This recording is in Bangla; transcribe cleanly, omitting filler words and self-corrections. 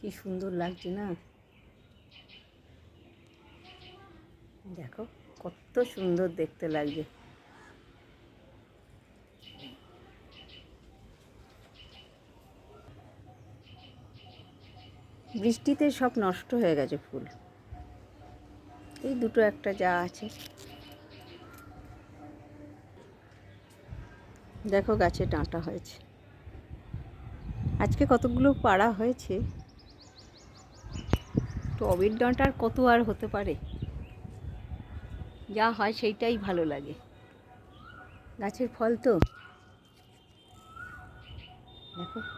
কি সুন্দর লাগছে না? দেখো কত সুন্দর দেখতে লাগছে। বৃষ্টিতে সব নষ্ট হয়ে গেছে ফুল। এই দুটো একটা যা আছে। দেখো গাছে ডাঁটা হয়েছে। আজকে কতগুলো পাড়া হয়েছে। টবের ডাঁটার কত আর হতে পারে? যা হয় সেইটাই ভালো লাগে। গাছের ফল তো দেখো